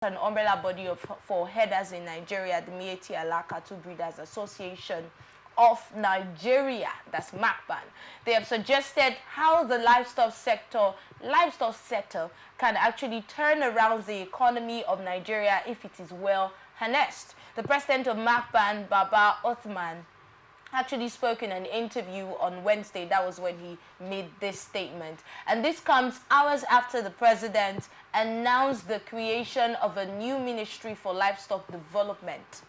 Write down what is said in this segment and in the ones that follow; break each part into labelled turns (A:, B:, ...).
A: an umbrella body for herders in Nigeria, the Miyetti Allah Cattle Breeders Association of Nigeria, that's MACBAN. They have suggested how the livestock sector can actually turn around the economy of Nigeria if it is well harnessed. The president of MACBAN, Baba Othman, actually spoke in an interview on Wednesday. That was when he made this statement. And this comes hours after the president announced the creation of a new ministry for livestock development.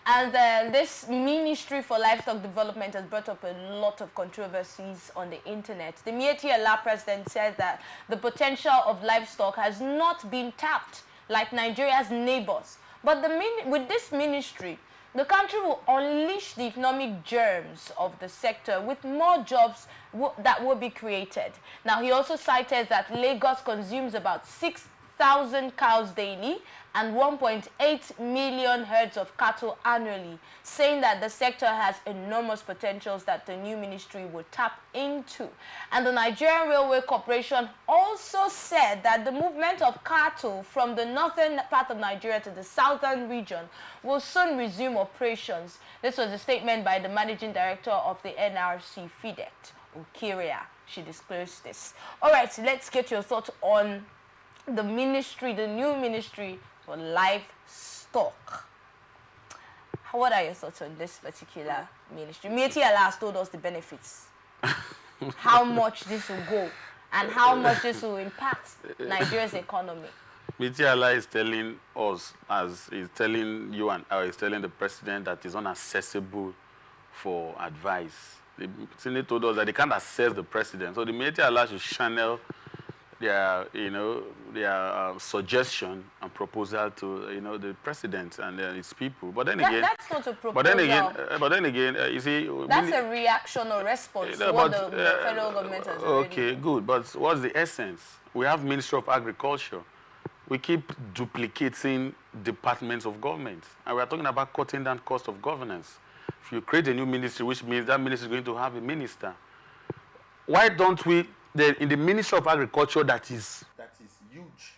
A: And this Ministry for Livestock Development has brought up a lot of controversies on the internet. The Miyetti Allah president said that the potential of livestock has not been tapped like Nigeria's neighbors. But with this ministry, the country will unleash the economic germs of the sector with more jobs that will be created. Now, he also cited that Lagos consumes about 6,000 cows daily and 1.8 million herds of cattle annually, saying that the sector has enormous potentials that the new ministry will tap into. And the Nigerian Railway Corporation also said that the movement of cattle from the northern part of Nigeria to the southern region will soon resume operations. This was a statement by the managing director of the NRC, FIDET, Ukiria. She disclosed this. All right, so let's get your thoughts on the ministry, the new ministry for livestock. What are your thoughts on this particular ministry? Miyetti Allah has told us the benefits, how much this will go, and how much this will impact Nigeria's economy.
B: Miyetti Allah is telling us, as he's telling you and I, he's telling the president that it's unaccessible for advice. The Senate told us that they can't assess the president, so the Miyetti Allah should channel their, their suggestion and proposal to, the president and his people. But then again,
A: that's not a proposal.
B: But then again, you see,
A: that's a reaction or response to what the federal government has already
B: okay,
A: done.
B: good. But what's the essence? We have Ministry of Agriculture. We keep duplicating departments of government, and we are talking about cutting down cost of governance. If you create a new ministry, which means that ministry is going to have a minister, why don't we? In the Ministry of Agriculture that is huge,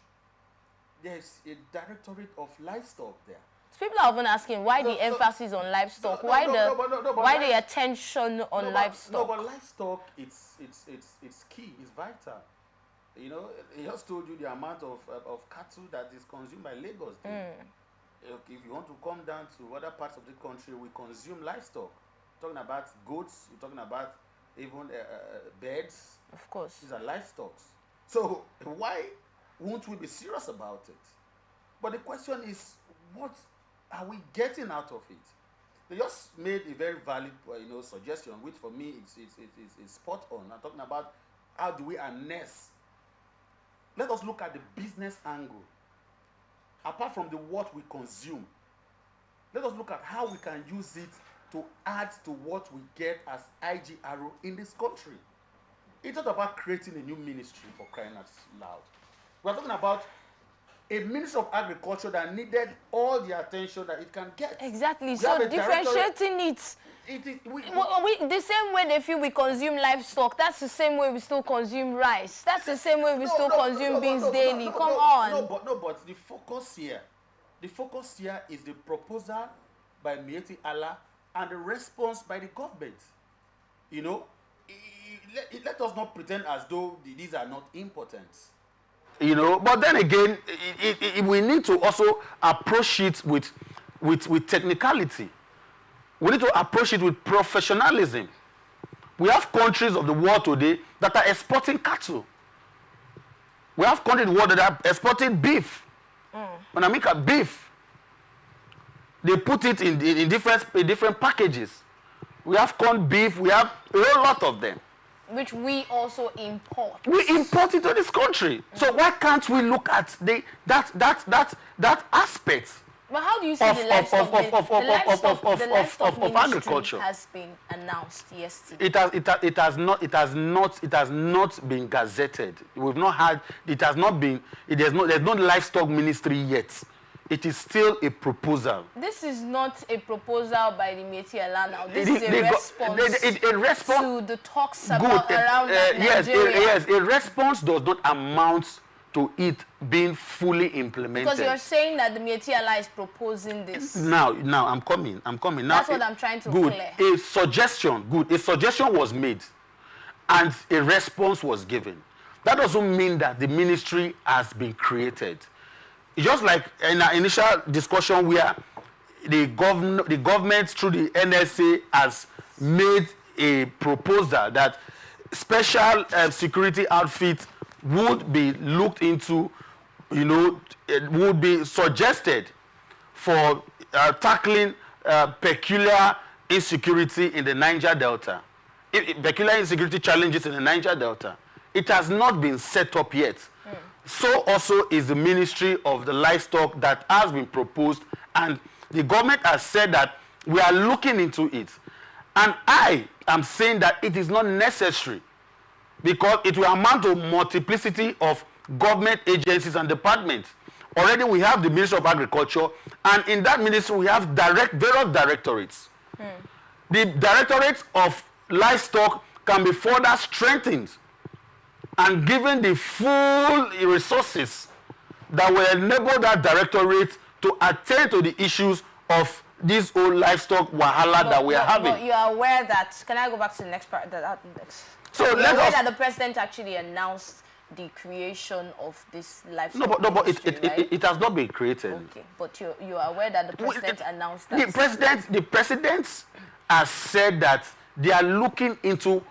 B: there's a directorate of livestock there.
A: People are often asking why the emphasis on livestock, why the attention on livestock.
B: No, but livestock, it's key, it's vital. He just told you the amount of cattle that is consumed by Lagos. If you want to come down to other parts of the country, we consume livestock. We're talking about goats, we're talking about even birds.
A: Of course.
B: These are livestock. So why won't we be serious about it? But the question is, what are we getting out of it? They just made a very valid suggestion, which for me is spot on. I'm talking about how do we harness. Let us look at the business angle. Apart from what we consume, let us look at how we can use it to add to what we get as IGRO in this country. It's not about creating a new ministry, for crying out loud. We're talking about a Ministry of Agriculture that needed all the attention that it can get.
A: Exactly. So differentiating it. The same way they feel we consume livestock, that's the same way we still consume rice. That's the same way we still consume beans daily. Come on.
B: But the focus here is the proposal by Miyetti Allah and the response by the government. Let us not pretend as though these are not important. But then again, we need to also approach it with technicality. We need to approach it with professionalism. We have countries of the world today that are exporting cattle. We have countries in the world that are exporting beef. When I mean beef, they put it in different packages. We have corned beef. We have a whole lot of them,
A: which we also import.
B: We import into this country. So why can't we look at that aspect?
A: But how do you see the livestock agriculture has been announced yesterday?
B: It has not been gazetted. We've not had. It has not been. There's no livestock ministry yet. It is still a proposal.
A: This is not a proposal by the Miyetti Allah now. This is a response to the talks about around Nigeria.
B: Yes, a response does not amount
C: to it being fully implemented.
A: Because you're saying that the Miyetti Allah is proposing this.
C: Now, I'm coming. Now,
A: that's what I'm trying to clear.
C: A suggestion was made, and a response was given. That doesn't mean that the ministry has been created. It's just like in our initial discussion where the government through the NSA has made a proposal that special security outfits would be looked into, it would be suggested for tackling peculiar insecurity in the Niger Delta, peculiar insecurity challenges in the Niger Delta. It has not been set up yet. So also is the Ministry of the Livestock that has been proposed, and the government has said that we are looking into it. And I am saying that it is not necessary, because it will amount to multiplicity of government agencies and departments. Already we have the Ministry of Agriculture, and in that ministry we have various directorates. The directorate of livestock can be further strengthened and given the full resources that will enable that directorate to attend to the issues of this whole livestock wahala that we are having.
A: But you are aware that, can I go back to the next part? So you're aware that the president actually announced the creation of this livestock ministry, right?
C: It has not been created.
A: Okay, but you are aware that the president announced that?
C: The president has said that they are looking into,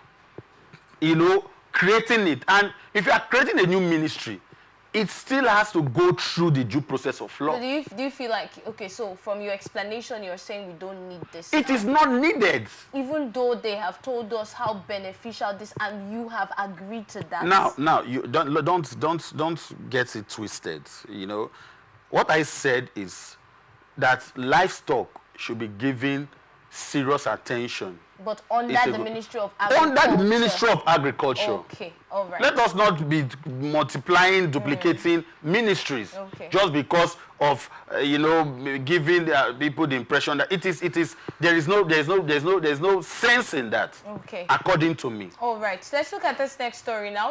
C: creating it. And if you are creating a new ministry, it still has to go through the due process of law.
A: So do you feel like, okay, so from your explanation, you're saying we don't need this?
C: It is not needed.
A: Even though they have told us how beneficial this, and you have agreed to that.
C: Now you don't get it twisted. What I said is that livestock should be given serious attention.
A: But under the Ministry of Agriculture.
C: Under the Ministry of Agriculture.
A: Okay, all right.
C: Let us not be multiplying, duplicating ministries just because of giving people the impression that there's no sense in that.
A: Okay.
C: According to me.
A: All right. So let's look at this next story now.